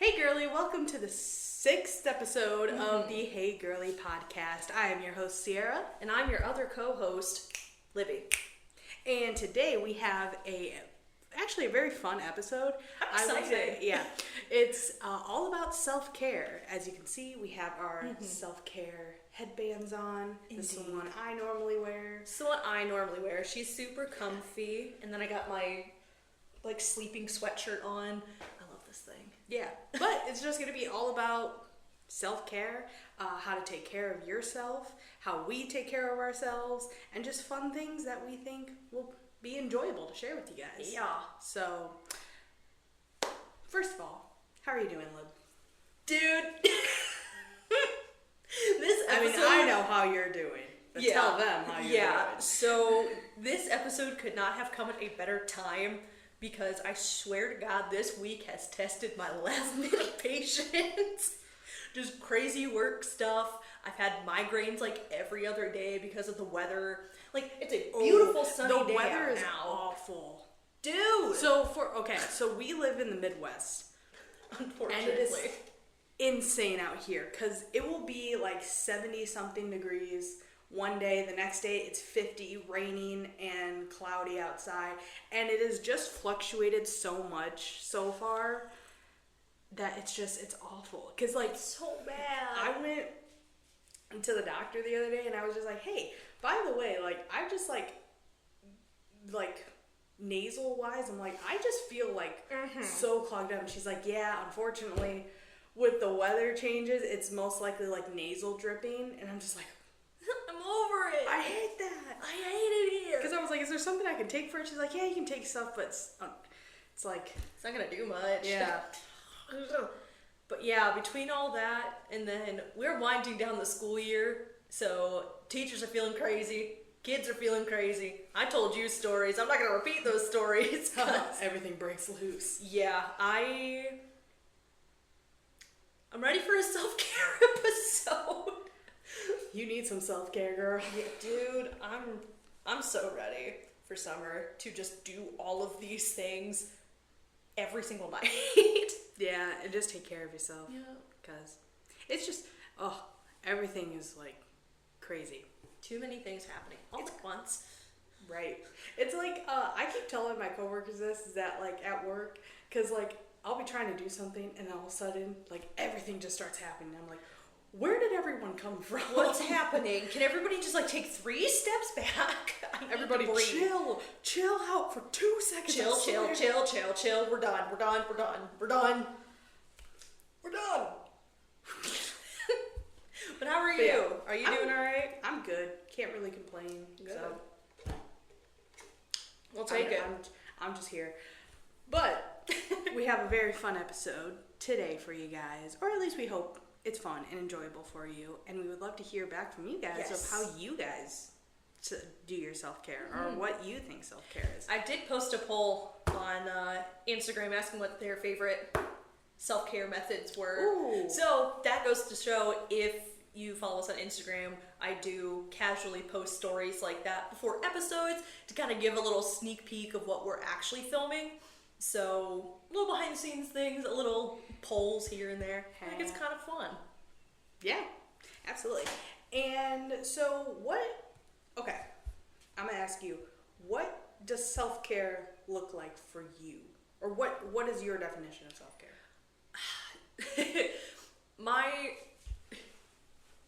Hey Girlie, welcome to the 6th episode of the Hey Girlie podcast. I am your host Ciara. And I'm your other co-host, Libby. And today we have actually a very fun episode. Exciting. It's all about self-care. As you can see, we have our self-care headbands on. Indeed. This is the one I normally wear. This is what I normally wear. She's super comfy. And then I got my sleeping sweatshirt on. I love this thing. Yeah, but it's just going to be all about self-care, how to take care of yourself, how we take care of ourselves, and just fun things that we think will be enjoyable to share with you guys. Yeah. So, first of all, how are you doing, Lib? Dude. This episode... I know how you're doing, but tell them how you're doing. So this episode could not have come at a better time because I swear to God, this week has tested my last minute patience. Just crazy work stuff. I've had migraines every other day because of the weather. It's a beautiful sunny day. The weather out is now. awful. Dude! So we live in the Midwest. Unfortunately. And it is insane out here because it will be 70 something degrees one day, the next day it's 50, raining and cloudy outside, and it has just fluctuated so much so far that it's awful because so bad. I went to the doctor the other day and I was just like, hey, by the way, I just nasal wise, I'm I just feel so clogged up. And she's like, yeah, unfortunately with the weather changes it's most likely nasal dripping. And I'm just like, I'm over it. I hate that. I hate it here. Because I was like, is there something I can take for it? She's like, yeah, you can take stuff, but it's not gonna do much. Yeah. But yeah, between all that and then we're winding down the school year, so teachers are feeling crazy, kids are feeling crazy. I told you stories. I'm not gonna repeat those stories. Everything breaks loose. Yeah, I'm ready for a self-care episode. You need some self-care, girl. Yeah, dude, I'm so ready for summer to just do all of these things every single night. Yeah, and just take care of yourself. Yeah. Because it's just, everything is crazy. Too many things happening all at once. Right. It's I keep telling my coworkers this, is that at work, because I'll be trying to do something and all of a sudden everything just starts happening. I'm like, where did everyone come from? What's happening? Can everybody just take 3 steps back? Everybody chill out for 2 seconds. Chill. We're done. But how are you? Yeah, Are you doing all right? I'm good. Can't really complain. Good. So We'll take it. I'm just here. But we have a very fun episode today for you guys, or at least we hope it's fun and enjoyable for you, and we would love to hear back from you guys of how you guys do your self-care or what you think self-care is. I did post a poll on Instagram asking what their favorite self-care methods were. Ooh. So that goes to show, if you follow us on Instagram, I do casually post stories like that before episodes to kind of give a little sneak peek of what we're actually filming. So, little behind the scenes things, a little polls here and there. I think it's kind of fun. Yeah, absolutely. And so okay, I'm going to ask you, what does self-care look like for you? Or what is your definition of self-care? My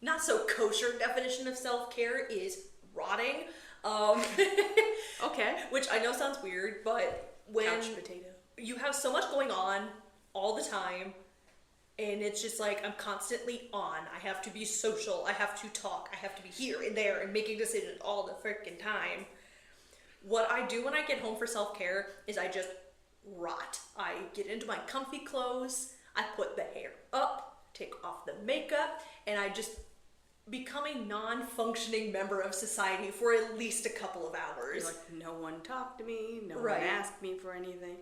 not so kosher definition of self-care is rotting. Okay. Which I know sounds weird, but when couch potato. You have so much going on all the time, and it's just I'm constantly on. I have to be social. I have to talk. I have to be here and there and making decisions all the freaking time. What I do when I get home for self-care is I just rot. I get into my comfy clothes. I put the hair up, take off the makeup, and I just become a non-functioning member of society for at least a couple of hours. You're no one talked to me, no Right. one asked me for anything.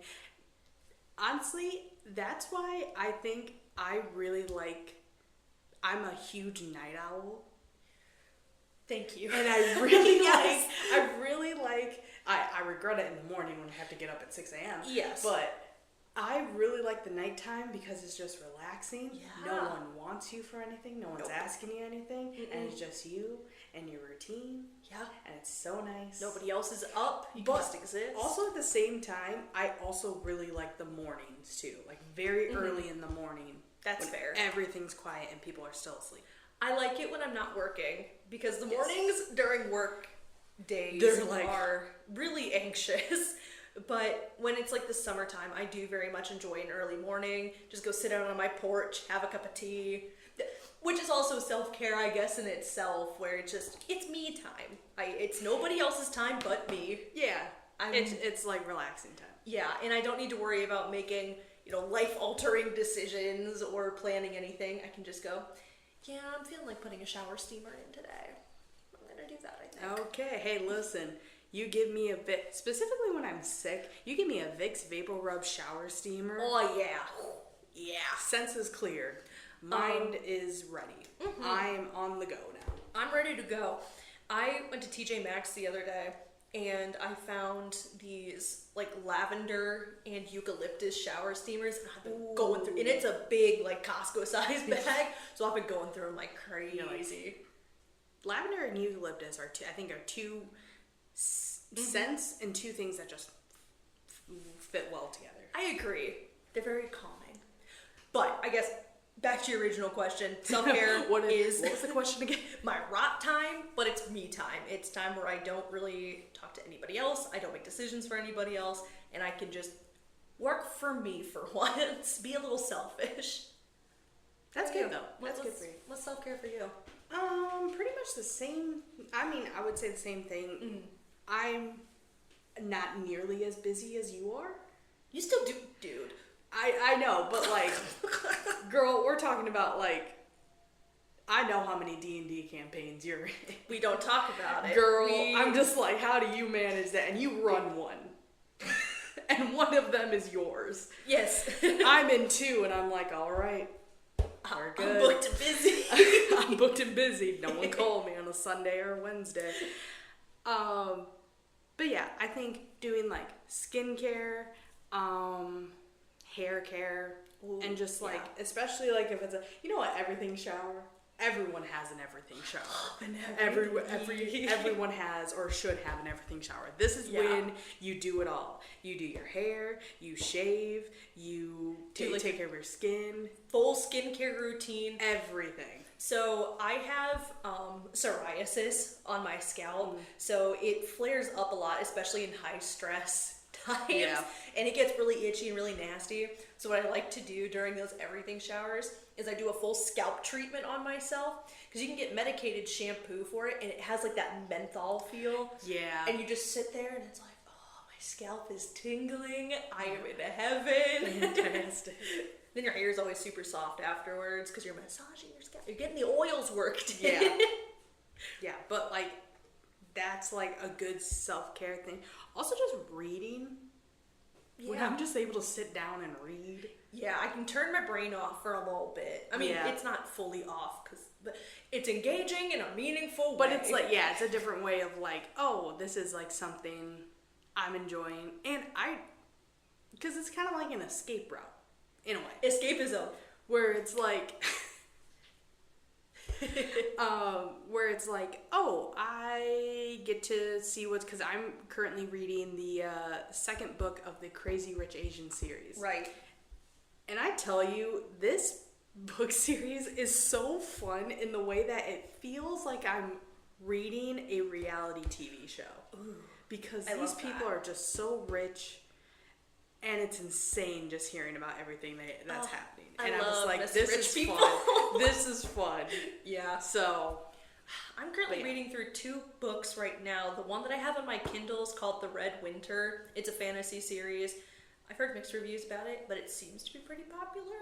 Honestly, that's why I think I'm a huge night owl. Thank you. And I really Yes. I regret it in the morning when I have to get up at 6 a.m. Yes. But I really like the nighttime because it's just relaxing. Yeah. No one wants you for anything. No one's Nope. asking you anything. Mm-mm. And it's just you and your routine. Yeah. And it's so nice. Nobody else is up. You But just exist. Also at the same time, I also really like the mornings too. Like very early in the morning. That's when fair. Everything's quiet and people are still asleep. I like it when I'm not working because the Yes. mornings during work days They're like- are really anxious. But when it's like the summertime, I do very much enjoy an early morning. Just go sit out on my porch, have a cup of tea, which is also self-care, I guess, in itself, where it's me time. It's nobody else's time but me. Yeah. I'm- It's like relaxing time. Yeah, and I don't need to worry about making, life-altering decisions or planning anything. I can just go, yeah, I'm feeling like putting a shower steamer in today. I'm gonna do that, I think. Okay. Hey, listen. You give me a Vicks, specifically when I'm sick, you give me a Vicks Vapor Rub shower steamer. Oh, yeah. Yeah. Senses cleared. Mind is ready. I'm on the go now. I'm ready to go. I went to TJ Maxx the other day and I found these like lavender and eucalyptus shower steamers, and I've been going through, and it's a big like Costco size bag, so I've been going through them like crazy. Lavender and eucalyptus are two scents and two things that just fit well together. I agree. They're very calming. But I guess back to your original question, self-care What was the question again? my rot time, but it's me time. It's time where I don't really talk to anybody else. I don't make decisions for anybody else, and I can just work for me for once. Be a little selfish. That's good though. That's good What's- for you. What's self-care for you? Pretty much the same. I mean, I would say the same thing. I'm not nearly as busy as you are. You still do, dude. I know, but like, girl, we're talking about like, I know how many D&D campaigns you're in. We don't talk about it. Girl, I'm just like, how do you manage that? And you run one. And one of them is yours. Yes. I'm in two, and I'm like, all right, we're good. I'm booked and busy. I'm booked and busy. No one called me on a Sunday or Wednesday. But yeah, I think doing like skincare, hair care, and just like, especially like if it's everything shower. Everyone has an everything shower. Everyone has or should have an everything shower. This is when you do it all. You do your hair, you shave, you take care of your skin, Full skincare routine. everything. So I have psoriasis on my scalp, so it flares up a lot, especially in high stress times, and it gets really itchy and really nasty. So what I like to do during those everything showers is I do a full scalp treatment on myself, because you can get medicated shampoo for it, and it has like that menthol feel. Yeah. And you just sit there, and it's like, oh, my scalp is tingling. I am in heaven. Fantastic. Then your hair is always super soft afterwards because you're massaging your scalp. You're getting the oils worked in. Yeah. Yeah, but like that's like a good self-care thing. Also just reading. When I'm just able to sit down and read. Yeah, I can turn my brain off for a little bit. I mean, it's not fully off but it's engaging in a meaningful way. But it's like, it's a different way of like, oh, this is like something I'm enjoying. And because it's kind of like an escape route, in a way. Escapism. Where it's like, oh, I get to see because I'm currently reading the second book of the Crazy Rich Asian series. Right. And I tell you, this book series is so fun in the way that it feels like I'm reading a reality TV show. Ooh, because I these love people that. are just so rich, and it's insane just hearing about everything that's happening. And I'm just like, this is people. fun. This is fun. Yeah. So, I'm currently reading through 2 books right now. The one that I have on my Kindle is called The Red Winter. It's a fantasy series. I've heard mixed reviews about it, but it seems to be pretty popular.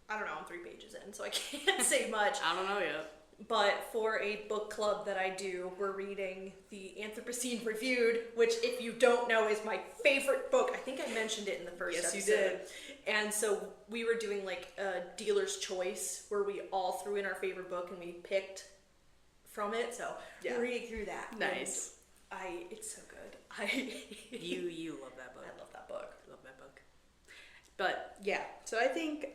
I don't know, I'm 3 pages in, so I can't say much. I don't know yet. But for a book club that I do, we're reading The Anthropocene Reviewed, which, if you don't know, is my favorite book. I think I mentioned it in the first episode. Yes, you did. And so we were doing like a dealer's choice, where we all threw in our favorite book and we picked from it. So we're reading through that. Nice. It's so good. You love that book. I love that book. Love that book. But yeah, so I think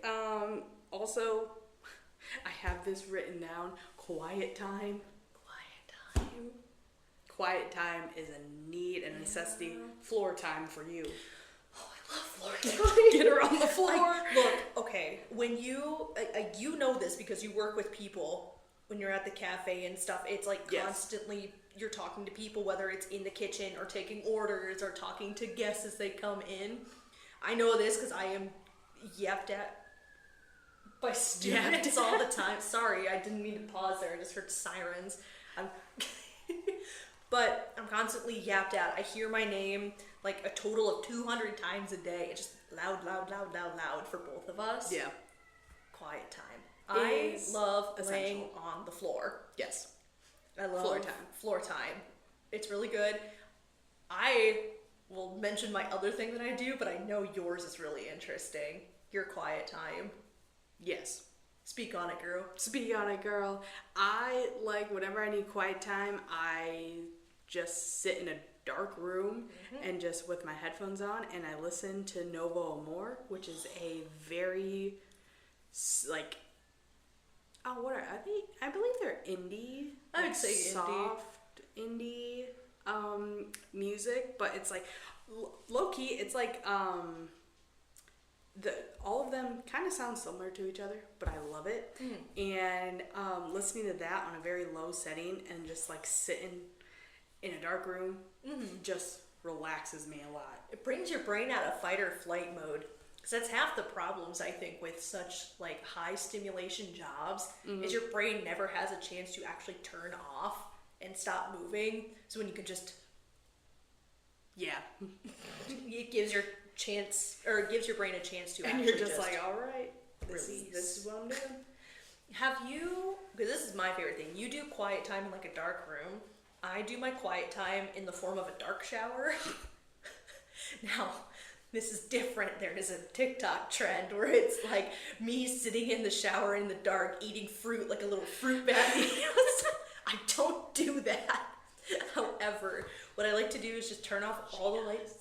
also I have this written down, quiet time. Quiet time. Quiet time is a need and necessity. Floor time for you. Oh, I love floor time. Get her on the floor. Look, okay, when you know this because you work with people when you're at the cafe and stuff, it's like Yes. constantly you're talking to people, whether it's in the kitchen or taking orders or talking to guests as they come in. I know this because I am yapped at by students all the time. Sorry, I didn't mean to pause there. I just heard sirens. But I'm constantly yapped at. I hear my name like a total of 200 times a day. It's just loud, loud, loud, loud, loud for both of us. Yeah. Quiet time. I love laying essential. on the floor. Yes. I love Floor time. Floor time. It's really good. I will mention my other thing that I do, but I know yours is really interesting. Your quiet time. Yes. Speak on it, girl. Speak on it, girl. I like whenever I need quiet time, I just sit in a dark room and just with my headphones on and I listen to Novo Amor, which is a very like I believe they're indie. I would say indie. Soft indie music, but it's like low key. It's like all of them kind of sound similar to each other, but I love it. And listening to that on a very low setting and just like sitting in a dark room just relaxes me a lot. It brings your brain out of fight or flight mode. Because that's half the problems, I think, with such like high stimulation jobs is your brain never has a chance to actually turn off and stop moving. So when you can just it gives your brain a chance to And actually you're just like, all right, this release. is what I'm doing. Have you, because this is my favorite thing, you do quiet time in like a dark room. I do my quiet time in the form of a dark shower. Now, this is different. There is a TikTok trend where it's like me sitting in the shower in the dark eating fruit like a little fruit bat. I don't do that. However, what I like to do is just turn off all the lights.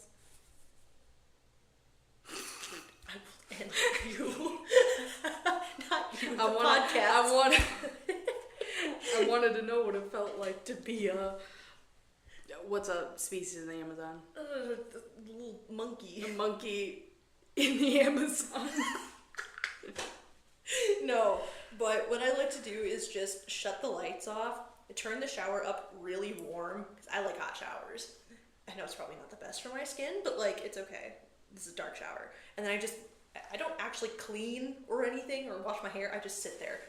And you, not you, the podcast. I wanted to know what it felt like to be what's a species in the Amazon? The little monkey. A monkey in the Amazon. No, but what I like to do is just shut the lights off, turn the shower up really warm, because I like hot showers. I know it's probably not the best for my skin, but like, it's okay. This is a dark shower. And then I don't actually clean or anything or wash my hair, I just sit there.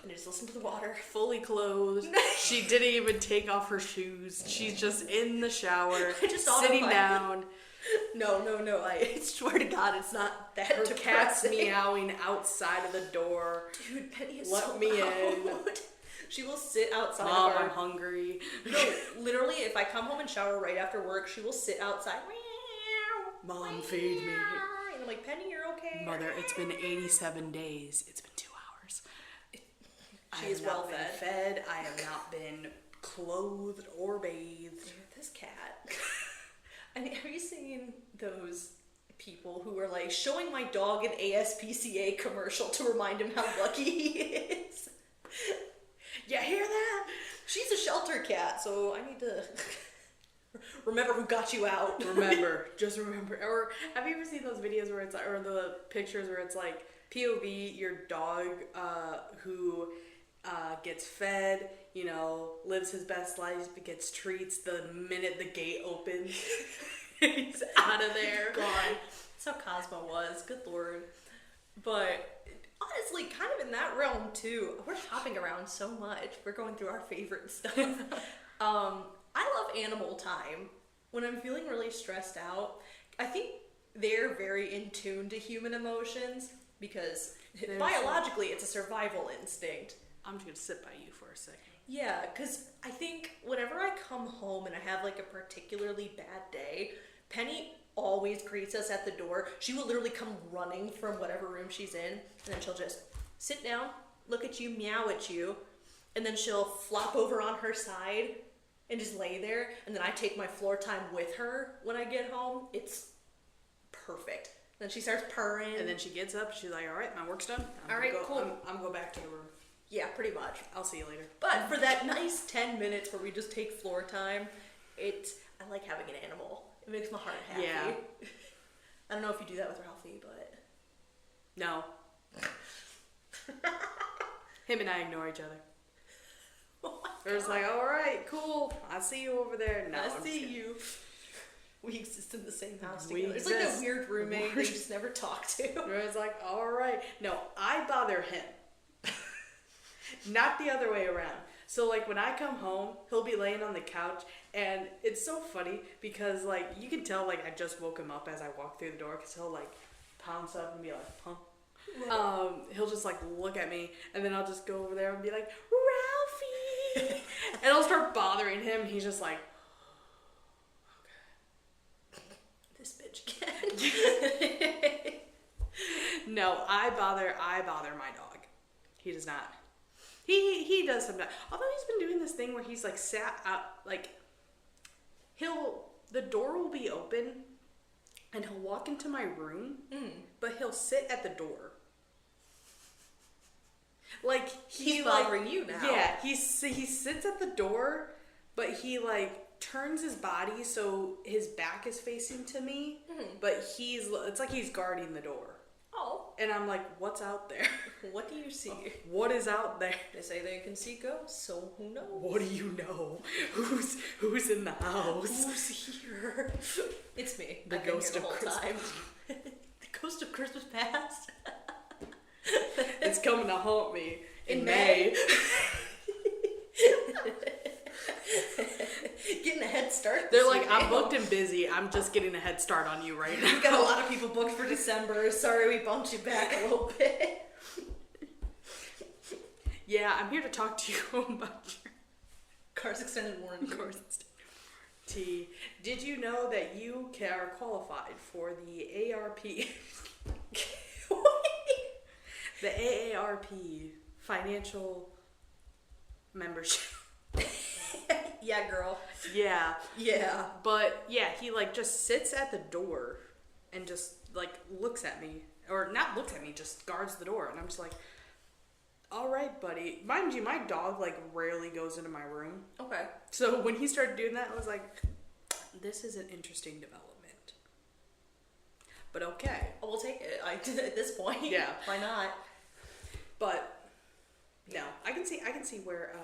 And I just listen to the water. Fully clothed. She didn't even take off her shoes. She's just in the shower, sitting down. No. I swear to God, it's not that Her depressing. cat's meowing outside of the door. Dude, Penny is Let so me loud. in. She will sit outside Mom, of our... I'm hungry. No, literally, if I come home and shower right after work, she will sit outside. Mom, feed me. And I'm like, Penny, you're okay. Mother, it's been 87 days. It's been 2 hours. She is well fed. I have not been clothed or bathed. Dude, this cat. I mean, have you seen those people who are like showing my dog an ASPCA commercial to remind him how lucky he is? You hear that? She's a shelter cat, so I need to remember who got you out. Just remember. Or have you ever seen those videos where it's, or the pictures where it's like POV, your dog who gets fed, you know, lives his best life, gets treats the minute the gate opens. He's out of there. Gone. That's how Cosmo was. Good Lord. But honestly, kind of in that realm too. We're hopping around so much. We're going through our favorite stuff. I love animal time. When I'm feeling really stressed out, I think they're very in tune to human emotions because biologically it's a survival instinct. I'm just gonna sit by you for a second. Yeah, because I think whenever I come home and I have like a particularly bad day, Penny always greets us at the door. She will literally come running from whatever room she's in, and then she'll just sit down, look at you, meow at you, and then she'll flop over on her side and just lay there, and then I take my floor time with her when I get home. It's perfect. Then she starts purring. And then she gets up. She's like, all right, my work's done. All right, cool. I'm going to go back to the room. Yeah, pretty much. I'll see you later. But for that nice 10 minutes where we just take floor time, I like having an animal. It makes my heart happy. Yeah. I don't know if you do that with Ralphie, but... No. Him and I ignore each other. Oh We're just like, all right, cool. I see you over there. No, I see you. We exist in the same house We together. It's like exist. a weird roommate they just never talk to. We're just like, all right. No, I bother him. Not the other way around. So, like, when I come home, he'll be laying on the couch, and it's so funny because, like, you can tell, like, I just woke him up as I walk through the door because he'll, like, pounce up and be like, huh? He'll just, like, look at me, and then I'll just go over there and be like, Ralphie! And I'll start bothering him, and he's just like, This bitch again. no, I bother my dog. He does not. He does sometimes. Although he's been doing this thing where he's like sat out, like the door will be open and he'll walk into my room, but he'll sit at the door. Like He's bothering you now. Yeah, he sits at the door, but he like turns his body so his back is facing to me, but it's like he's guarding the door. Oh. And I'm like, what's out there? What do you see? What is out there? They say they can see ghosts, so who knows? What do you know? Who's in the house? Who's here? It's me. The I've been ghost here of the whole Christmas. time. The ghost of Christmas past. It's coming to haunt me In May. Getting a head start. They're this like, week, I'm eh? booked and busy. I'm just getting a head start on you right now. We've got a lot of people booked for December. Sorry we bumped you back a little bit. Yeah, I'm here to talk to you about your Car's extended warranty. T. Did you know that you are qualified for the ARP? The AARP financial membership. Yeah, girl. Yeah. Yeah. But yeah, he like just sits at the door and just like looks at me. Or not looks at me, just guards the door. And I'm just like, all right, buddy. Mind you, my dog like rarely goes into my room. Okay. So when he started doing that, I was like, this is an interesting development. But okay. We'll take it. At this point. Yeah. Why not? But no, I can see where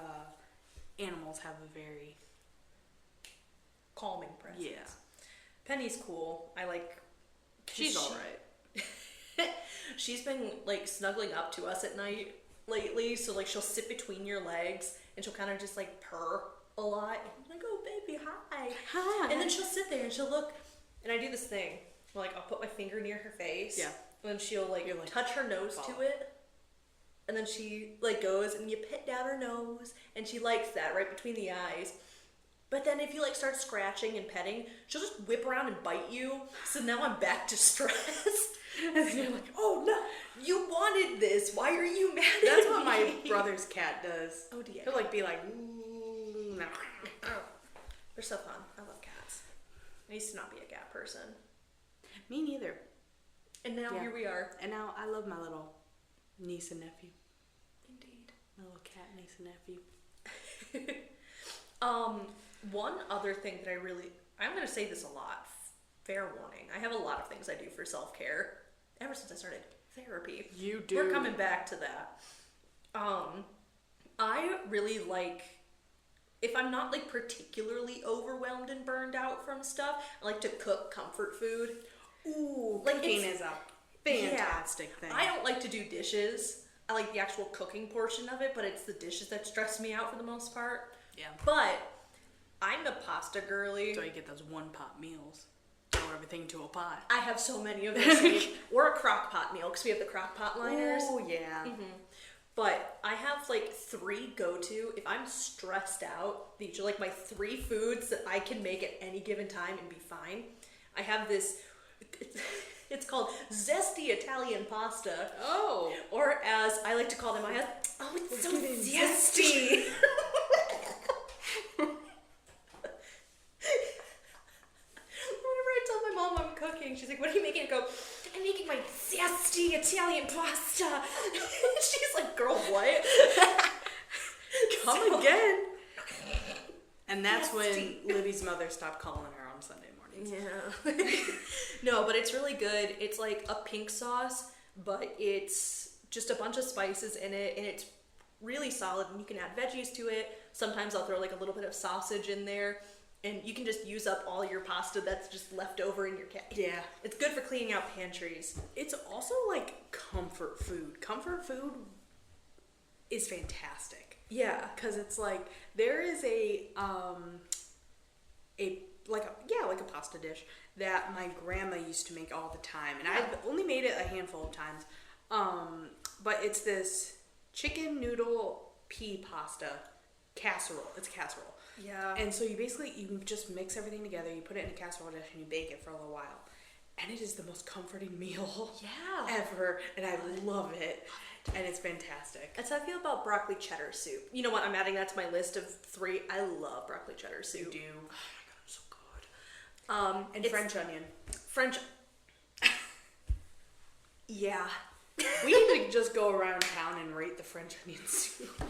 animals have a very Calming presence. yeah. Penny's cool. I like. She's all right. She's been like snuggling up to us at night lately, so like she'll sit between your legs and she'll kind of just like purr a lot. And I'm like, oh baby, hi. Hi. And then she'll sit there and she'll look, and I do this thing where like I'll put my finger near her face. Yeah. And then she'll like, You're like, touch her nose follow. to it. And then she like goes and you pet down her nose and she likes that right between the eyes. But then if you like start scratching and petting, she'll just whip around and bite you. So now I'm back to stress. And then you're like, oh no. You wanted this. Why are you mad at That's me? what my brother's cat does. Oh dear. He'll like be like, no. Oh, they're so fun. I love cats. I used to not be a cat person. Me neither. And now Yeah. here we are. And now I love my little niece and nephew. Indeed. My little cat niece and nephew. One other thing that I'm going to say this a lot. Fair warning. I have a lot of things I do for self-care ever since I started therapy. You do. We're coming back to that. I really like, if I'm not like particularly overwhelmed and burned out from stuff, I like to cook comfort food. Ooh, Like, cooking it's- is a fantastic thing. I don't like to do dishes. I like the actual cooking portion of it, but it's the dishes that stress me out for the most part. Yeah. But I'm the pasta girly. So you get those one pot meals. Throw everything to a pot. I have so many of those. Or a crock pot meal, because we have the crock pot liners. Oh yeah. But I have like 3 go-to. If I'm stressed out, these are like my 3 foods that I can make at any given time and be fine. I have this, it's called zesty Italian pasta. Oh. Or as I like to call them, oh, it's so zesty. Whenever I tell my mom I'm cooking, she's like, what are you making? I go, I'm making pizza. She's like, girl, what? Come again. And that's Nasty. when Libby's mother stopped calling her on Sunday mornings. Yeah. No, but it's really good. It's like a pink sauce, but it's just a bunch of spices in it, and it's really solid, and you can add veggies to it. Sometimes I'll throw like a little bit of sausage in there, and you can just use up all your pasta that's just left over in your Yeah. It's good for cleaning out pantries. It's also like comfort food. Comfort food is fantastic. Yeah. Because it's like, there is a pasta dish that my grandma used to make all the time, and I've only made it a handful of times. But it's this chicken noodle pea pasta casserole. It's a casserole. Yeah. And so you just mix everything together, you put it in a casserole dish, and you bake it for a little while. And it is the most comforting meal ever, and I love it. And it's fantastic. That's how I feel about broccoli cheddar soup. You know what? I'm adding that to my list of 3. I love broccoli cheddar soup. You do. Oh my god, it's so good. And French onion. French. Yeah. We need to just go around town and rate the French onion soup.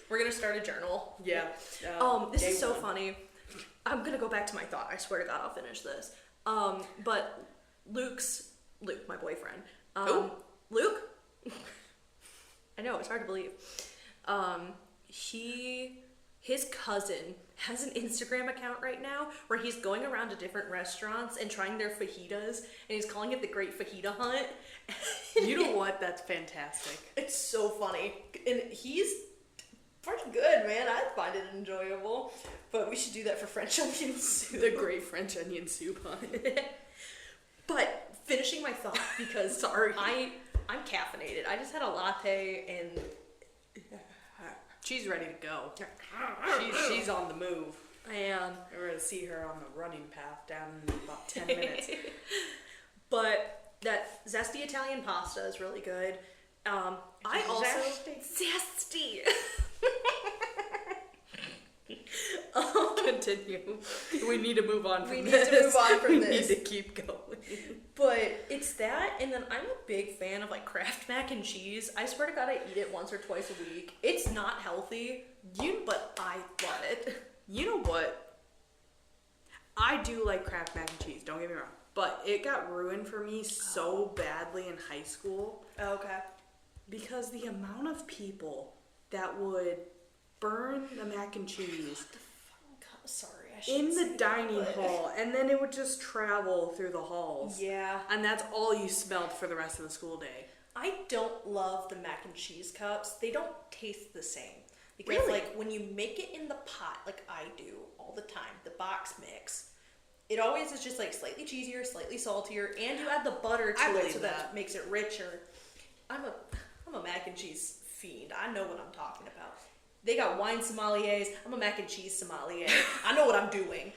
We're gonna start a journal. Yeah. This is so funny. I'm gonna go back to my thought. I swear to God, I'll finish this. But Luke, my boyfriend. Who? Luke? I know, it's hard to believe. His cousin has an Instagram account right now where he's going around to different restaurants and trying their fajitas, and he's calling it the Great Fajita Hunt. You know what? That's fantastic. It's so funny. And he's pretty good, man. I find it enjoyable. But we should do that for French onion soup. The Great French Onion Soup Hunt. But finishing my thought, because Sorry. I'm caffeinated. I just had a latte and She's ready to go. She's on the move. I am. We're going to see her on the running path down in about 10 minutes. But that zesty Italian pasta is really good. I also zesty. Continue. We need to move on from We need this. to move on from we this. need to keep going. But it's that, and then I'm a big fan of like Kraft mac and cheese. I swear to God, I eat it once or twice a week. It's not healthy, but I love it. You know what? I do like Kraft mac and cheese, don't get me wrong. But it got ruined for me so badly in high school. Okay. Because the amount of people that would burn the mac and cheese Sorry, I in shouldn't the say dining that, but- hall, and then it would just travel through the halls. Yeah. And that's all you smelled for the rest of the school day. I don't love the mac and cheese cups. They don't taste the same. Because Really? like when you make it in the pot, like I do all the time, the box mix, it always is just like slightly cheesier, slightly saltier, and you add the butter I to it believe so that that. makes it richer. I'm a mac and cheese fiend. I know what I'm talking about. They got wine sommeliers. I'm a mac and cheese sommelier. I know what I'm doing.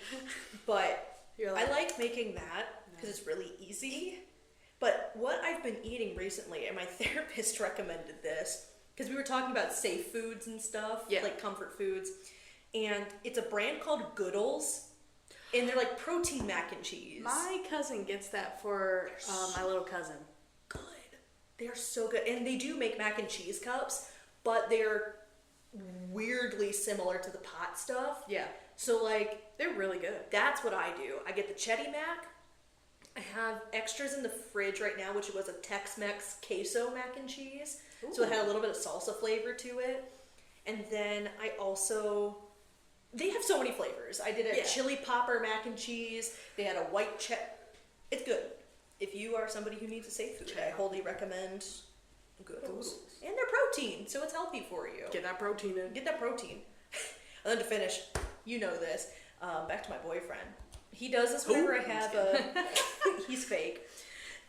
But You're I like making that because it's really easy. But what I've been eating recently, and my therapist recommended this, because we were talking about safe foods and stuff, like comfort foods, and it's a brand called Goodles, and they're like protein mac and cheese. My cousin gets that for my little cousin. Good. They are so good. And they do make mac and cheese cups, but they're weirdly similar to the pot stuff. Yeah. So like, They're really good. that's what I do. I get the Chetty Mac. I have extras in the fridge right now, which was a Tex-Mex queso mac and cheese. So it had a little bit of salsa flavor to it. And then I also, they have so many flavors. I did a chili popper mac and cheese. They had a white It's good. If you are somebody who needs a safe food, I wholly recommend Goodles. And they're protein, so it's healthy for you. Get that protein in. Get that protein. And then to finish, you know this, back to my boyfriend. He does this whenever I have he's fake.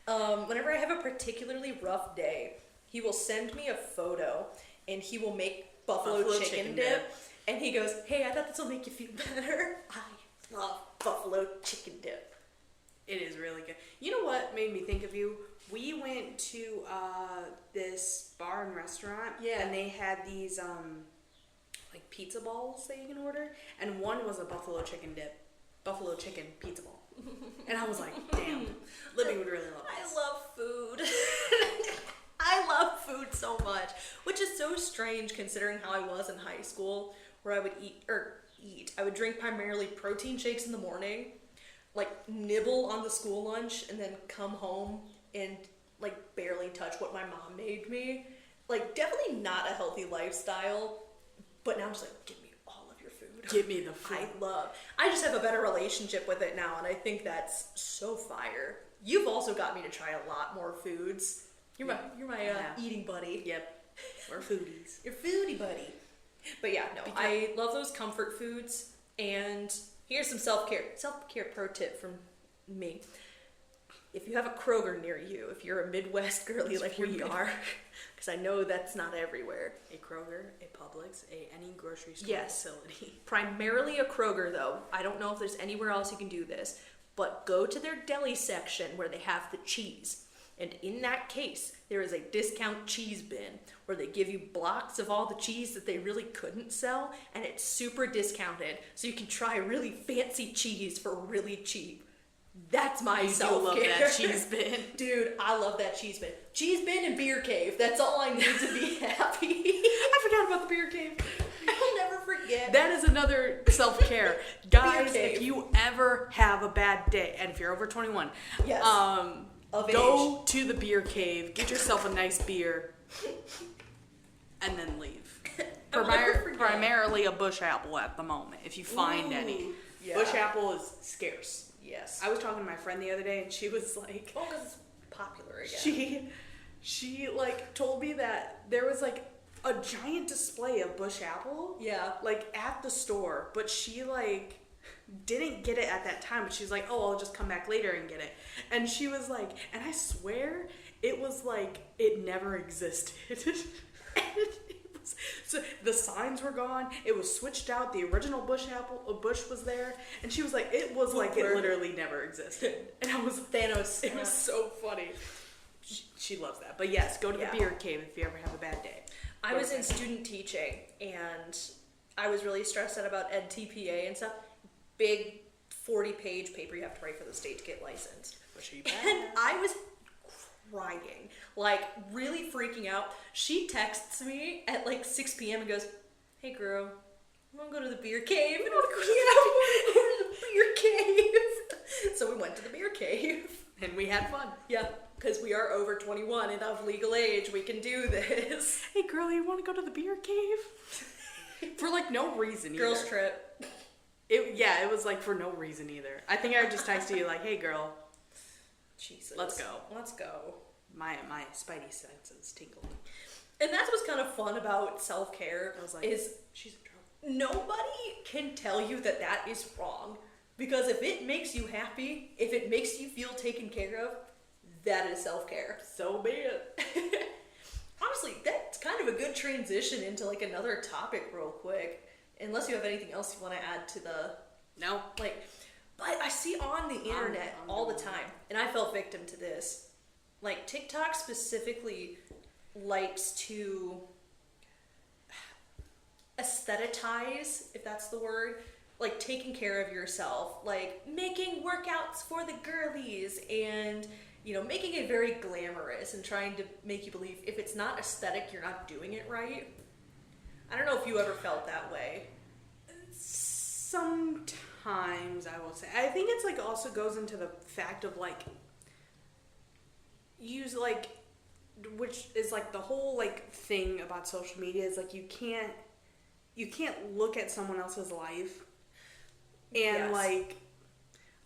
Whenever I have a particularly rough day, he will send me a photo and he will make buffalo chicken dip. And he goes, hey, I thought this will make you feel better. I love buffalo chicken dip. It is really good. You know what made me think of you? We went to this bar and restaurant, and they had these like pizza balls that you can order, and one was a buffalo chicken pizza ball, and I was like, damn, Libby would really love this. I love food. so much, which is so strange considering how I was in high school, where I would I would drink primarily protein shakes in the morning, like nibble on the school lunch, and then come home and like barely touch what my mom made me. Like, definitely not a healthy lifestyle, but now I'm just like, give me all of your food. Give me the food. I just have a better relationship with it now, and I think that's so fire. You've also got me to try a lot more foods. You're my eating buddy. Yep. We're foodies. You're foodie buddy. But yeah, no, I love those comfort foods, and here's some self-care pro tip from me. If you have a Kroger near you, if you're a Midwest girly like we are, because I know that's not everywhere. A Kroger, a Publix, any grocery store facility. Primarily a Kroger, though. I don't know if there's anywhere else you can do this, but go to their deli section where they have the cheese. And in that case, there is a discount cheese bin where they give you blocks of all the cheese that they really couldn't sell, and it's super discounted, so you can try really fancy cheese for really cheap. That's my self-care. You love that cheese bin. Dude, I love that cheese bin. Cheese bin and beer cave. That's all I need to be happy. I forgot about the beer cave. I'll never forget. That is another self-care. Guys, cave. if you ever have a bad day, and if you're over 21, yes. Go to the beer cave, get yourself a nice beer, and then leave. Primarily a bush apple at the moment, if you find any. Yeah. Bush apple is scarce. Yes. I was talking to my friend the other day, and she was like, "Oh, because it's popular again." She like told me that there was like a giant display of bush apple. Yeah. Like at the store, but she like didn't get it at that time. But she's like, "Oh, I'll just come back later and get it." And she was like, and I swear it was like it never existed. So the signs were gone. It was switched out. The original bush was there, and she was like, "It was like it literally never existed." And I was Thanos. It was so funny. She loves that. But yes, go to the beer cave if you ever have a bad day. I was in student teaching, and I was really stressed out about EdTPA and stuff. Big 40-page paper you have to write for the state to get licensed. And I was crying, like really freaking out. She texts me at like 6 p.m. and goes, "Hey girl, I want to go to the beer cave." And I was like, "Yeah, we're going to the beer cave." So we went to the beer cave. And we had fun. Yeah, because we are over 21 and of legal age. We can do this. "Hey girl, you want to go to the beer cave?" For like no reason either. Girls trip. It was like for no reason either. I think I just texted you like, "Hey girl, Jesus. Let's go." My spidey senses tingled. And that's what's kind of fun about self-care. I was like, she's in trouble. Nobody can tell you that that is wrong. Because if it makes you happy, if it makes you feel taken care of, that is self-care. So be it. Honestly, that's kind of a good transition into like another topic real quick. Unless you have anything else you want to add to the... No. But I see on the internet all the time, and I fell victim to this. Like, TikTok specifically likes to aestheticize, if that's the word, like taking care of yourself, like making workouts for the girlies, and making it very glamorous and trying to make you believe if it's not aesthetic, you're not doing it right. I don't know if you ever felt that way. Sometimes, I will say. I think it's like also goes into the fact of like which is like the whole like thing about social media is like you can't look at someone else's life and like,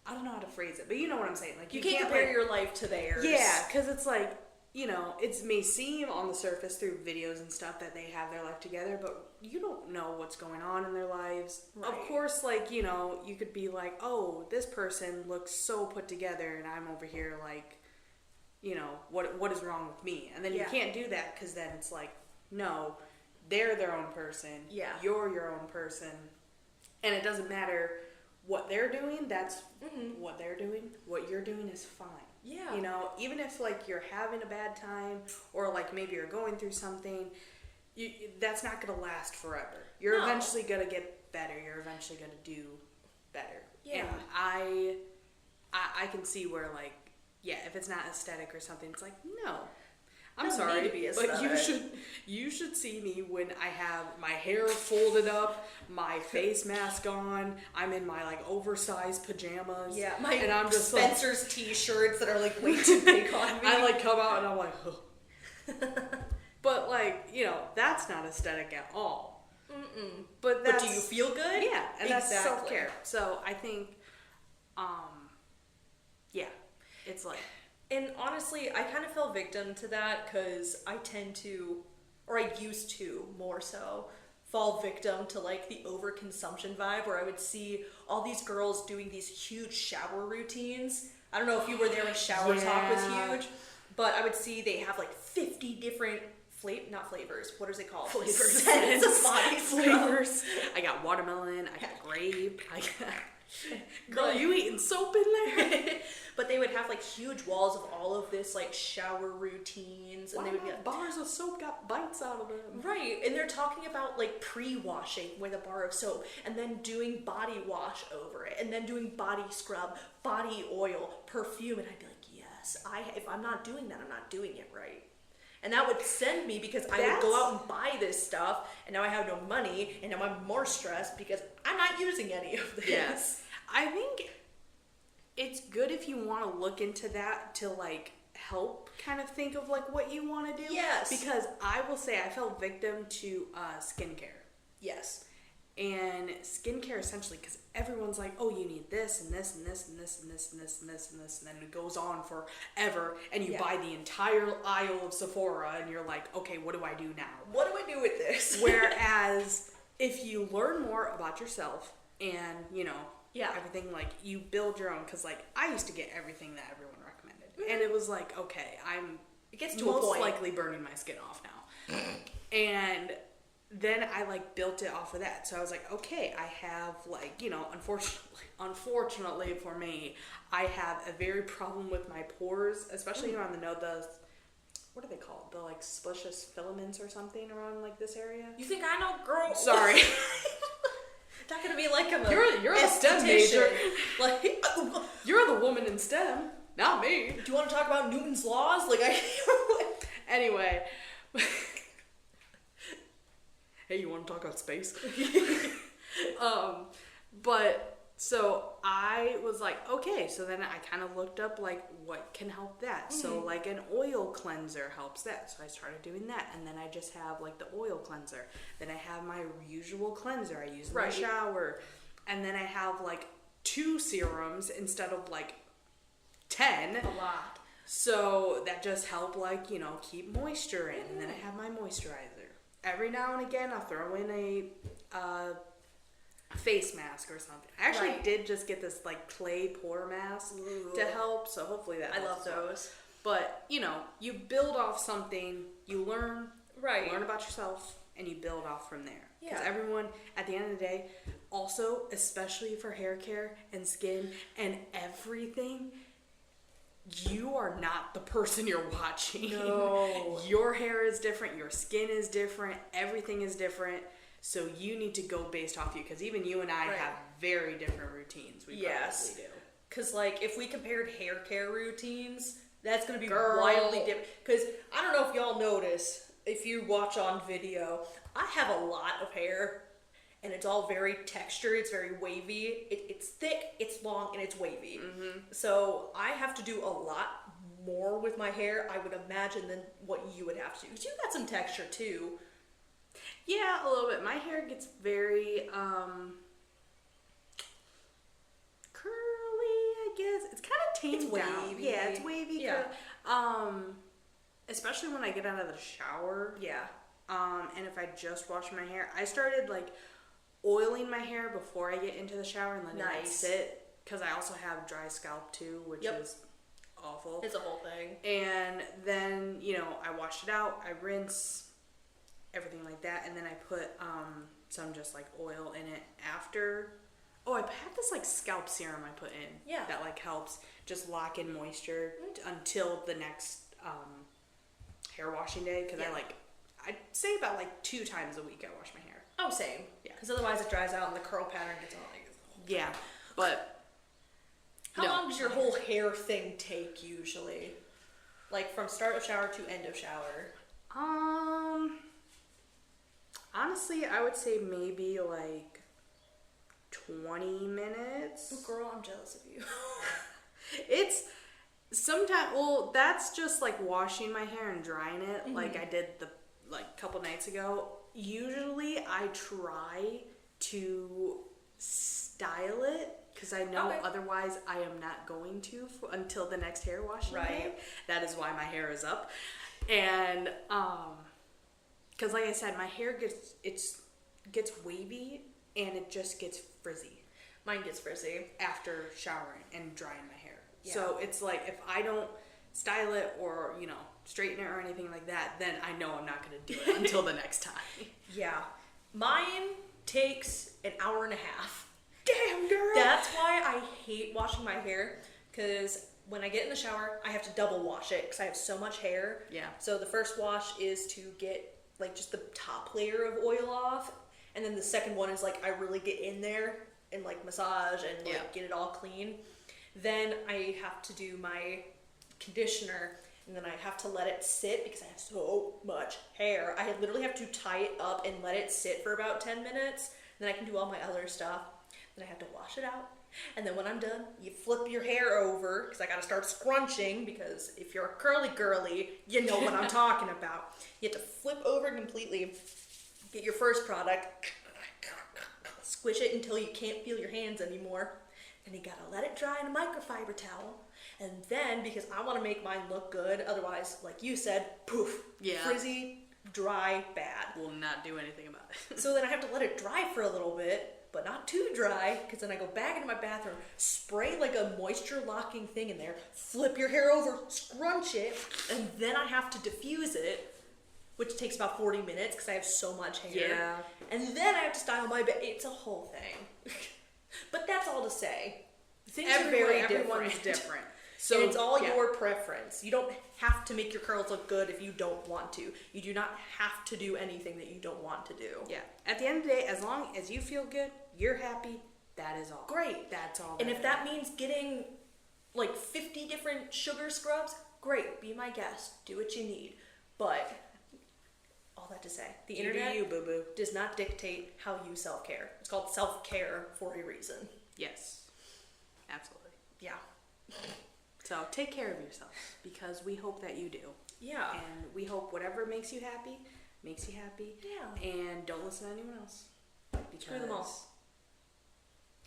I don't know how to phrase it, but you know what I'm saying. Like you can't compare your life to theirs. Yeah, because it's like, it may seem on the surface through videos and stuff that they have their life together, but you don't know what's going on in their lives. Right. Of course, like, you could be like, oh, this person looks so put together and I'm over here like, what is wrong with me? And then you can't do that because then it's like, no, they're their own person. Yeah. You're your own person. And it doesn't matter what they're doing, that's what they're doing. What you're doing is fine. Yeah. Even if like you're having a bad time or like maybe you're going through something, that's not going to last forever. You're eventually going to get better. You're eventually going to do better. Yeah. And I can see where like, if it's not aesthetic or something, it's like, no. I'm Doesn't sorry, need to be but aesthetic. you should see me when I have my hair folded up, my face mask on, I'm in my like oversized pajamas. Yeah, my and I'm just Spencer's t-shirts that are like way too big on me. I like come out and I'm like, but like, you know, that's not aesthetic at all. But do you feel good? Yeah, and that's Exactly. self-care. So I think, yeah, it's like. And honestly, I kind of fell victim to that because I tend to, or I used to more so, fall victim to like the overconsumption vibe where I would see all these girls doing these huge shower routines. I don't know if you were there when shower talk was huge, but I would see they have like 50 different not flavors. What is it called? Flavors. Scents of body Flavors. I got watermelon. I got grape. I got. Girl, you eating soap in there? But they would have like huge walls of all of this like shower routines, and Why they would be not? Bars of soap got bites out of them. right, and they're talking about like pre-washing with a bar of soap, and then doing body wash over it, and then doing body scrub, body oil, perfume, and I'd be like, yes, if I'm not doing that, I'm not doing it right. And that would send me because I would go out and buy this stuff, and now I have no money, and now I'm more stressed because I'm not using any of this. Yes. I think it's good if you want to look into that to like help kind of think of like what you want to do. Yes. Because I will say I fell victim to skincare. Yes. And skincare essentially, because everyone's like, oh, you need this and this and this and this and this and this and this and this, and then it goes on forever, and you buy the entire aisle of Sephora, and you're like, okay, what do I do now? What do I do with this? Whereas if you learn more about yourself and, you know, yeah, everything, like, you build your own, because, like, I used to get everything that everyone recommended, and it was like, okay, it gets to most a point. likely burning my skin off now. And then I like built it off of that. So I was like, okay, I have like, you know, unfortunately for me, I have a very problem with my pores, especially around the what are they called? The like sebaceous filaments or something around like this area. You think I know, girl? Sorry. Not gonna be like you're the STEM major. Like you're the woman in STEM, not me. Do you want to talk about Newton's laws? Like Anyway. Hey, you want to talk about space? But so I was like, okay, so then I kind of looked up like what can help that. So like an oil cleanser helps that. So I started doing that, and then I just have like the oil cleanser. Then I have my usual cleanser I use in the shower, and then I have like 2 serums instead of like 10. a lot. So that just help like, you know, keep moisture in, and then I have my moisturizer. Every now and again, I'll throw in a face mask or something. I actually did just get this like clay pore mask to help, so hopefully that helps. I love those. But, you know, you build off something, you learn about yourself, and you build off from there. Because everyone, at the end of the day, also, especially for hair care and skin and everything, you are not the person you're watching. No. Your hair is different, your skin is different, everything is different. So you need to go based off you, because even you and I have very different routines. We probably do. Because like if we compared hair care routines, that's going to be wildly different. Because I don't know if y'all notice, if you watch on video, I have a lot of hair. And it's all very textured. It's very wavy. It's thick, it's long, and it's wavy. So I have to do a lot more with my hair, I would imagine, than what you would have to do. Because you got some texture too. Yeah, a little bit. My hair gets very curly, I guess. It's kind of tamed down. wavy. Yeah, it's wavy. Yeah. Especially when I get out of the shower. Yeah. And if I just wash my hair, I started like oiling my hair before I get into the shower and letting it sit, because I also have dry scalp too, which is awful. It's a whole thing. And then, you know, I wash it out, I rinse, everything like that, and then I put some just like oil in it after. Oh, I have this like scalp serum I put in. Yeah. That like helps just lock in moisture until the next hair washing day, because I'd say about like 2 times a week I wash my hair. Oh, same. Yeah. Because otherwise it dries out and the curl pattern gets all like. Yeah, but How long does your whole hair thing take usually? Like from start of shower to end of shower. Honestly, I would say maybe like 20 minutes. Oh, girl, I'm jealous of you. It's sometimes, well, that's just like washing my hair and drying it like I did the like couple nights ago. Usually I try to style it because I know otherwise I am not going to until the next hair washing day. That is why my hair is up. And because like I said, my hair gets wavy and it just gets frizzy. Mine gets frizzy After showering and drying my hair. Yeah. So it's like if I don't style it or, straighten it or anything like that, then I know I'm not going to do it until the next time. Yeah. Mine takes an hour and a half. Damn, girl! That's why I hate washing my hair, because when I get in the shower, I have to double wash it because I have so much hair. Yeah. So the first wash is to get like just the top layer of oil off, and then the second one is like I really get in there and like massage and like get it all clean. Then I have to do my conditioner, and then I have to let it sit because I have so much hair. I literally have to tie it up and let it sit for about 10 minutes. Then I can do all my other stuff. Then I have to wash it out. And then when I'm done, you flip your hair over, because I got to start scrunching, because if you're a curly girly, you know what I'm talking about. You have to flip over completely, get your first product, squish it until you can't feel your hands anymore. Then you got to let it dry in a microfiber towel. And then, because I want to make mine look good, otherwise, like you said, poof, frizzy, dry, bad. Will not do anything about it. So then I have to let it dry for a little bit, but not too dry, because then I go back into my bathroom, spray like a moisture locking thing in there, flip your hair over, scrunch it, and then I have to diffuse it, which takes about 40 minutes because I have so much hair. Yeah. And then I have to style my bed. It's a whole thing. But that's all to say. Things are very different. Everyone's different. So and it's all your preference. You don't have to make your curls look good if you don't want to. You do not have to do anything that you don't want to do. Yeah. At the end of the day, as long as you feel good, you're happy, that is all. Great. That's all. And if that means getting like 50 different sugar scrubs, great. Be my guest. Do what you need. But all that to say, the internet does not dictate how you self-care. It's called self-care for a reason. Yes. Absolutely. Yeah. So take care of yourself, because we hope that you do. Yeah. And we hope whatever makes you happy, makes you happy. Yeah. And don't listen to anyone else. Screw them all.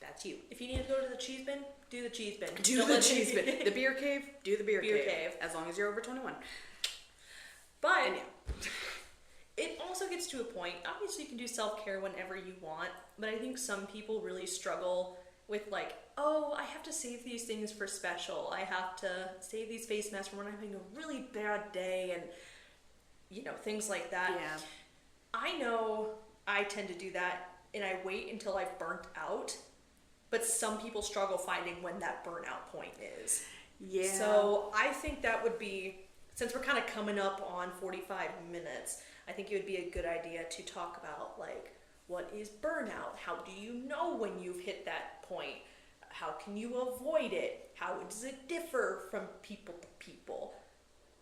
That's you. If you need to go to the cheese bin, do the cheese bin. Do the cheese bin. The beer cave, do the beer cave. As long as you're over 21. But it also gets to a point, obviously you can do self-care whenever you want, but I think some people really struggle with like, oh, I have to save these things for special. I have to save these face masks for when I'm having a really bad day and, things like that. Yeah. I know I tend to do that and I wait until I've burnt out, but some people struggle finding when that burnout point is. Yeah. So I think that would be, since we're kind of coming up on 45 minutes, I think it would be a good idea to talk about like, what is burnout? How do you know when you've hit that point? How can you avoid it? How does it differ from people to people?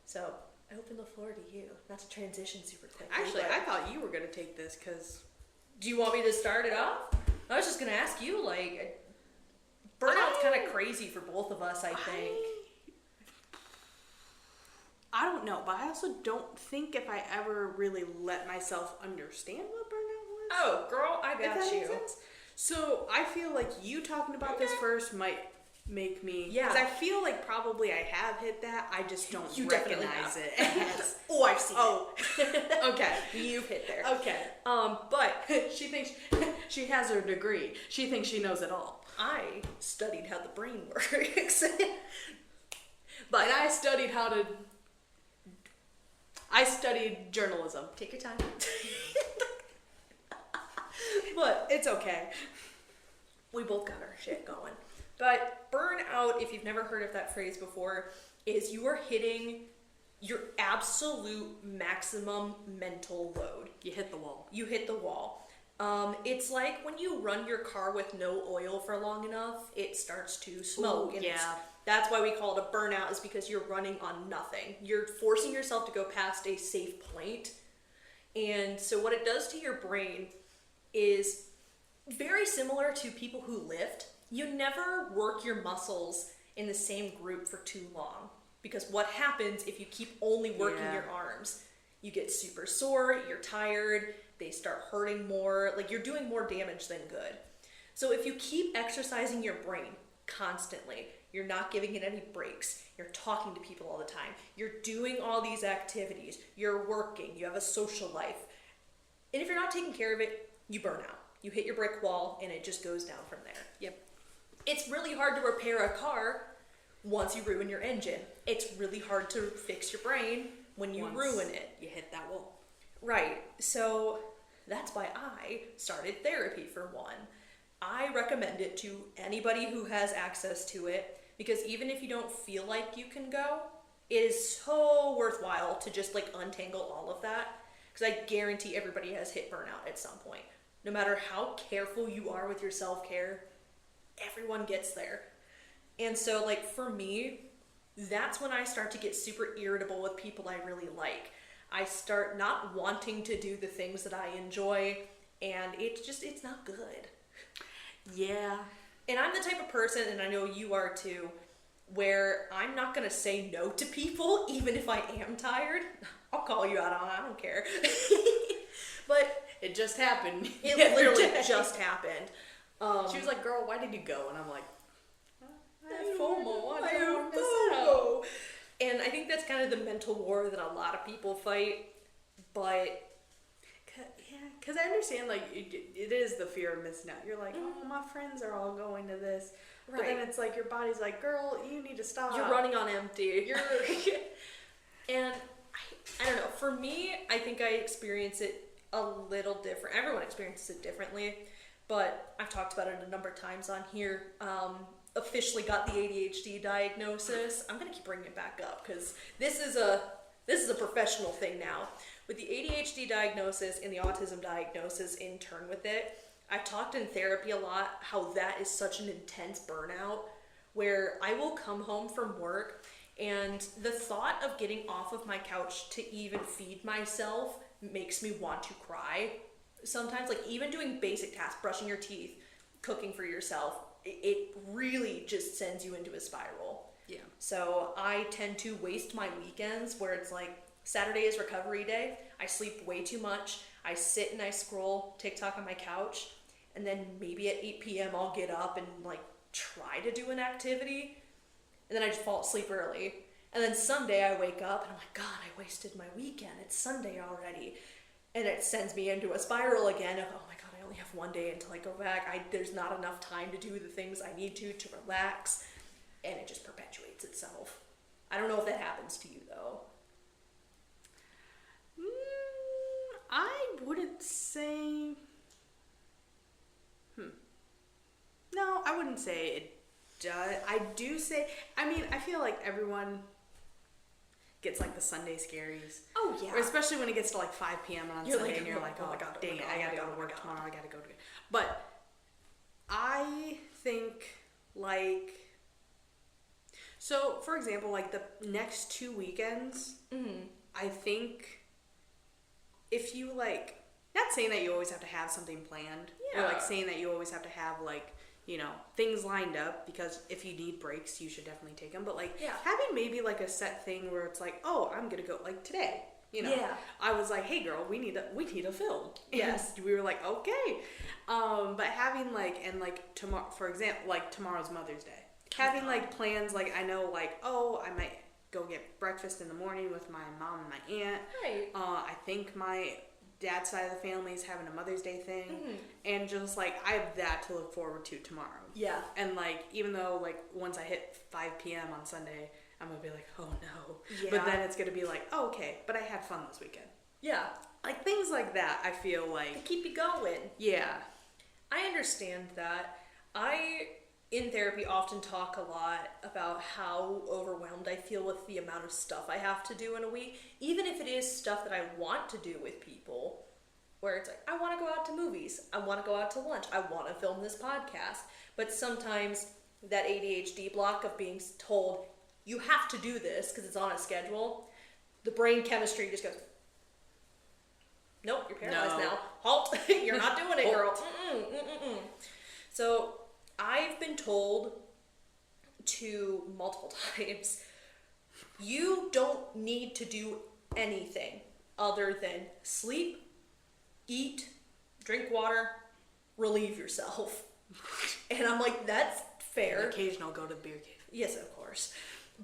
So I open the floor to you. Not to transition super quickly. Actually, I thought you were going to take this because... Do you want me to start it off? I was just going to ask you, like, burnout's kind of crazy for both of us, I think. I don't know, but I also don't think if I ever really let myself understand what burnout was. Oh, girl, I got that you. Makes sense. So I feel like you talking about this first might make me... Yeah. Because I feel like probably I have hit that. I just don't recognize it. As, oh, I've seen it. Okay. You've hit there. Okay. But she thinks she has her degree. She thinks she knows it all. I studied how the brain works. And I studied how to... I studied journalism. Take your time. But it's okay. We both got our shit going. But burnout, if you've never heard of that phrase before, is you are hitting your absolute maximum mental load. You hit the wall. You hit the wall. It's like when you run your car with no oil for long enough, it starts to smoke. Ooh, And yeah. that's why we call it a burnout, is because you're running on nothing. You're forcing yourself to go past a safe point. And so what it does to your brain is very similar to people who lift. You never work your muscles in the same group for too long. Because what happens if you keep only working Yeah. your arms? You get super sore, you're tired, they start hurting more, like you're doing more damage than good. So if you keep exercising your brain constantly, you're not giving it any breaks, you're talking to people all the time, you're doing all these activities, you're working, you have a social life. And if you're not taking care of it, you burn out. You hit your brick wall and it just goes down from there. Yep. It's really hard to repair a car once you ruin your engine. It's really hard to fix your brain when you Once ruin it. you hit that wall. Right. So that's why I started therapy, for one. I recommend it to anybody who has access to it, because even if you don't feel like you can go, it is so worthwhile to just like untangle all of that, because I guarantee everybody has hit burnout at some point. No matter how careful you are with your self-care, everyone gets there. And so like for me, that's when I start to get super irritable with people I really like. I start not wanting to do the things that I enjoy, and it's not good. Yeah. And I'm the type of person, and I know you are too, where I'm not gonna say no to people even if I am tired. I'll call you out on it, I don't care. But It just happened. it the other literally day. just happened. She was like, "Girl, why did you go?" And I'm like, "I have FOMO. FOMO. I I have don't want to miss out." FOMO. And I think that's kind of the mental war that a lot of people fight. But Yeah, because I understand, like, it is the fear of missing out. You're like, oh, my friends are all going to this. But then Right. it's like, your body's like, girl, you need to stop. you're running on empty. And I don't know. For me, I think I experience it a little different. Everyone experiences it differently, but I've talked about it a number of times on here. Officially got the ADHD diagnosis. I'm gonna keep bringing it back up because this is a professional thing now. With the ADHD diagnosis and the autism diagnosis in turn with it, I've talked in therapy a lot how that is such an intense burnout where I will come home from work and the thought of getting off of my couch to even feed myself makes me want to cry. Sometimes, like even doing basic tasks, brushing your teeth, cooking for yourself, it really just sends you into a spiral. Yeah. So I tend to waste my weekends where it's like Saturday is recovery day. I sleep way too much. I sit and I scroll TikTok on my couch, and then maybe at 8 p.m. I'll get up and like try to do an activity, and then I just fall asleep early. And then Sunday I wake up and I'm like, God, I wasted my weekend. It's Sunday already. And it sends me into a spiral again of, oh my God, I only have one day until I go back. There's not enough time to do the things I need to relax. And it just perpetuates itself. I don't know if that happens to you though. I wouldn't say. No, I wouldn't say it does. I do say. I mean, I feel like everyone gets like the Sunday scaries. Oh yeah. Or especially when it gets to like 5 p.m. on You're Sunday like, and you're oh, like, oh oh, my God, oh dang my it, God, I gotta oh my go God, to work oh my tomorrow, I gotta go to. But I think like. So, for example, like the next 2 weekends, I think if you like, not saying that you always have to have something planned, or Yeah. like saying that you always have to have like, you know, things lined up, because if you need breaks, you should definitely take them. But like Yeah. having maybe like a set thing where it's like, oh, I'm gonna go like today. You know, Yeah. I was like, hey girl, we need a film. Yes. And we were like, okay. But having like, and like tomorrow, for example, like tomorrow's Mother's Day. Having like plans, like I know like, oh, I might go get breakfast in the morning with my mom and my aunt. Right. I think my dad's side of the family is having a Mother's Day thing. And just like, I have that to look forward to tomorrow. Yeah. And like, even though like once I hit 5 p.m. on Sunday, I'm gonna be like, oh no. Yeah. But then it's gonna be like, oh, okay, but I had fun this weekend. Yeah. Like things like that, I feel To like, keep you going. yeah. I understand that. I, in therapy, often talk a lot about how overwhelmed I feel with the amount of stuff I have to do in a week, even if it is stuff that I want to do with people, where it's like, I want to go out to movies, I want to go out to lunch, I want to film this podcast. But sometimes that ADHD block of being told, you have to do this because it's on a schedule, the brain chemistry just goes, nope, you're paralyzed now. Halt. You're not doing it, girl. So I've been told to multiple times, you don't need to do anything other than sleep, eat, drink water, relieve yourself. And I'm like, that's fair. An occasional go to the beer cave. Yes, of course.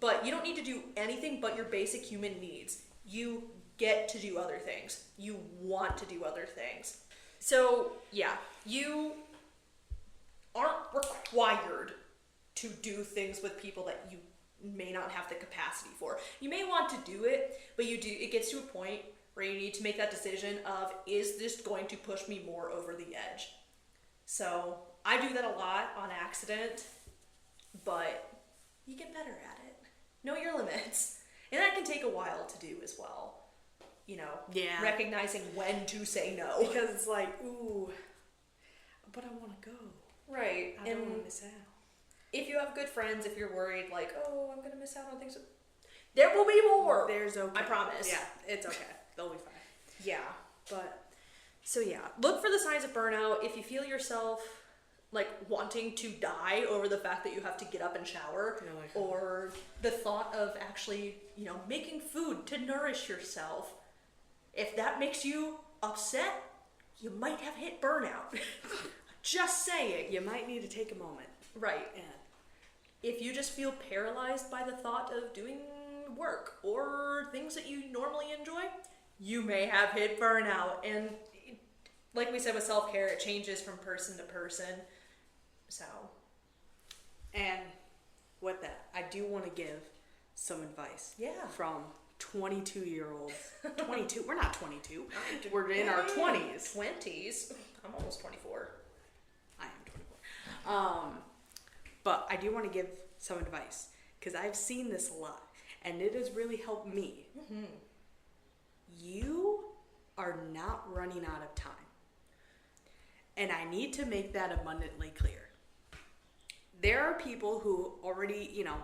But you don't need to do anything but your basic human needs. You get to do other things. You want to do other things. So, yeah, you aren't required to do things with people that you may not have the capacity for. You may want to do it, but it gets to a point where you need to make that decision of, is this going to push me more over the edge? So, I do that a lot on accident, but you get better at it. Know your limits. And that can take a while to do as well. You know, recognizing when to say no. Because it's like, ooh, but I want to go. Right. I don't want to miss out. If you have good friends, if you're worried, like, oh, I'm going to miss out on things, there will be more. There's okay. I promise. Yeah, it's okay. They'll be fine. Yeah. But, so yeah, look for the signs of burnout. If you feel yourself, like, wanting to die over the fact that you have to get up and shower, or the thought of actually, you know, making food to nourish yourself, if that makes you upset, you might have hit burnout. Just saying. You might need to take a moment. Right. Yeah. If you just feel paralyzed by the thought of doing work or things that you normally enjoy, you may have hit burnout. And like we said with self-care, it changes from person to person. So. And with that, I do want to give some advice. Yeah. From 22-year-olds. 22. We're not 22. We're in our 20s. 20s. I'm almost 24. I am 24. But I do want to give some advice because I've seen this a lot and it has really helped me. Mm-hmm. You are not running out of time. And I need to make that abundantly clear. There are people who already, you know,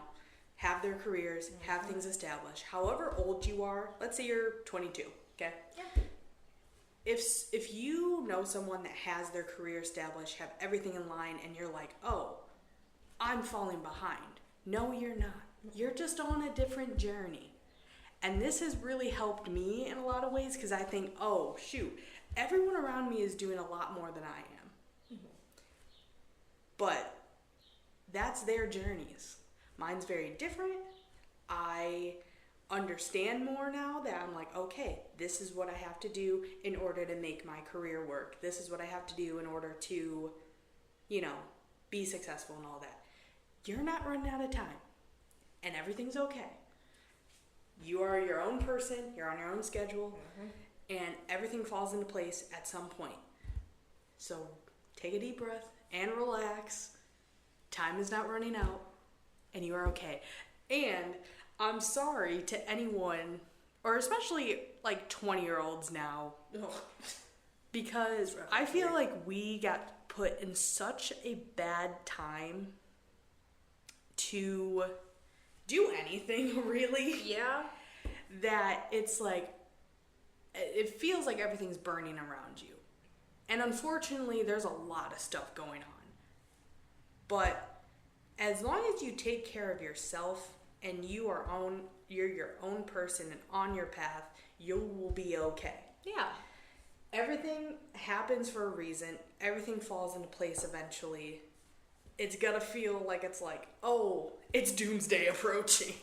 have their careers, have things established. However old you are, let's say you're 22, okay? Yeah. If you know someone that has their career established, have everything in line, and you're like, oh, I'm falling behind. No, you're not. You're just on a different journey. And this has really helped me in a lot of ways because I think, oh, shoot, everyone around me is doing a lot more than I am. Mm-hmm. But that's their journeys. Mine's very different. I understand more now that I'm like, okay, this is what I have to do in order to make my career work. This is what I have to do in order to, you know, be successful and all that. You're not running out of time. And everything's okay. You are your own person. You're on your own schedule. Mm-hmm. And everything falls into place at some point. So take a deep breath and relax. Time is not running out. And you are okay. And I'm sorry to anyone, or especially like 20-year-olds now, because I feel like we got put in such a bad time to do anything, really. Yeah. That it's like, it feels like everything's burning around you. And unfortunately, there's a lot of stuff going on. But as long as you take care of yourself and you're your own person and on your path, you will be okay. Yeah. Everything happens for a reason. Everything falls into place eventually. It's gonna feel like it's like, oh, it's doomsday approaching.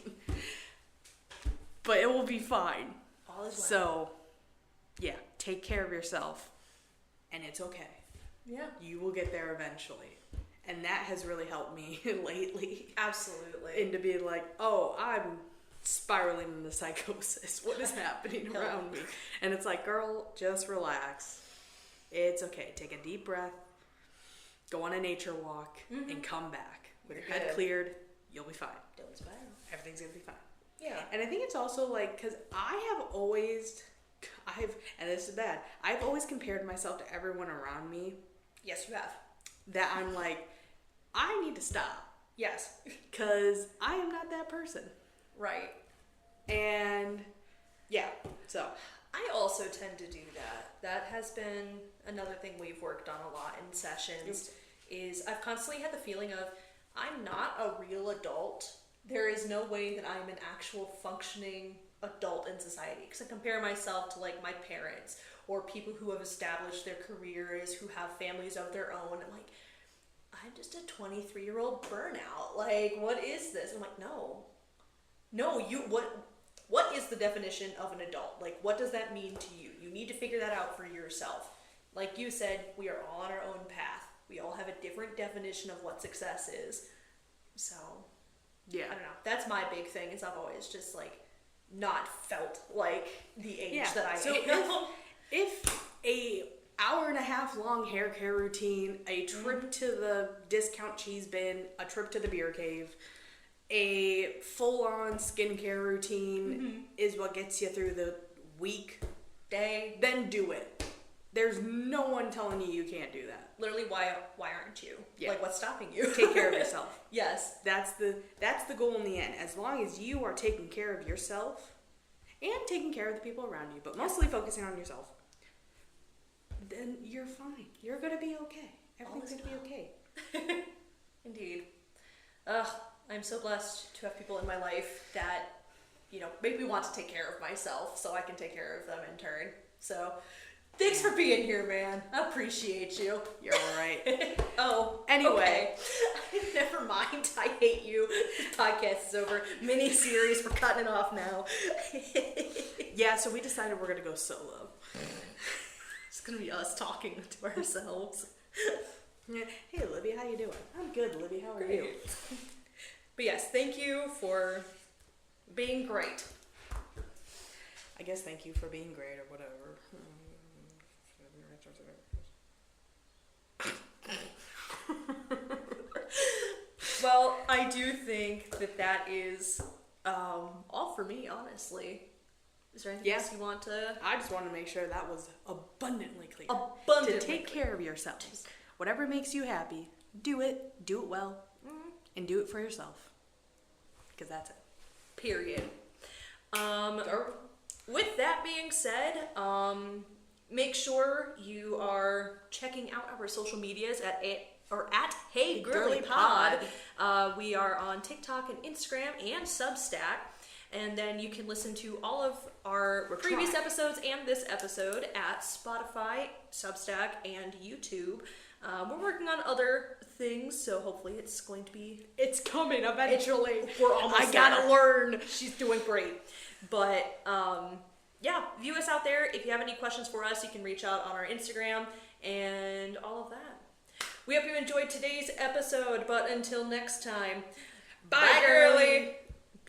But it will be fine. All is well. So, yeah, take care of yourself. And it's okay. Yeah. You will get there eventually. And that has really helped me lately. Absolutely. Into being like, oh, I'm spiraling into psychosis. What is happening around me? And it's like, girl, just relax. It's okay. Take a deep breath. Go on a nature walk. Mm-hmm. And come back. With your head cleared, you'll be fine. Don't spiral. Everything's going to be fine. Yeah. And I think it's also like, because I have always, and and this is bad. I've always compared myself to everyone around me. Yes, you have. That I'm like, I need to stop. Yes. Because I am not that person. Right. And yeah, so. I also tend to do that. That has been another thing we've worked on a lot in sessions, is I've constantly had the feeling of, I'm not a real adult. There is no way that I'm an actual functioning adult in society. Because I compare myself to like my parents or people who have established their careers, who have families of their own. I'm like, I'm just a 23-year-old burnout. Like, what is this? I'm like, no, what is the definition of an adult? Like, what does that mean to you? You need to figure that out for yourself. Like you said, we are all on our own path. We all have a different definition of what success is. So, yeah. I don't know. That's my big thing, is I've always just, like, not felt like the age that I am. If a hour and a half long hair care routine, a trip to the discount cheese bin, a trip to the beer cave, a full-on skincare routine is what gets you through the week, day, then do it. There's no one telling you can't do that. Literally, why aren't you? Yeah. Like, what's stopping you? Take care of yourself. Yes. That's the goal in the end. As long as you are taking care of yourself and taking care of the people around you, but mostly focusing on yourself, then you're fine. You're going to be okay. Everything's going to be okay. Indeed. I'm so blessed to have people in my life that, make me want to take care of myself so I can take care of them in turn. So, thanks for being here, man. I appreciate you. You're all right. Anyway. Okay. Never mind. I hate you. This podcast is over. Mini-series. We're cutting it off now. Yeah, so we decided we're going to go solo. It's going to be us talking to ourselves. Hey, Libby, how you doing? I'm good, Libby. How are you? But yes, thank you for being great. I guess thank you for being great or whatever. Well, I do think that is all for me, honestly. Is there anything else you want to... I just want to make sure that was abundantly clear. Abundantly to take care of yourselves. Whatever makes you happy, do it well, and do it for yourself. Because that's it. Period. With that being said, make sure you are checking out our social medias at Hey Girlie Pod. We are on TikTok and Instagram and Substack. And then you can listen to all of our previous episodes and this episode at Spotify, Substack, and YouTube. We're working on other things, so hopefully it's going to be... It's coming eventually. We're almost I gotta learn. She's doing great. But, yeah, view us out there. If you have any questions for us, you can reach out on our Instagram and all of that. We hope you enjoyed today's episode, but until next time, bye girlie!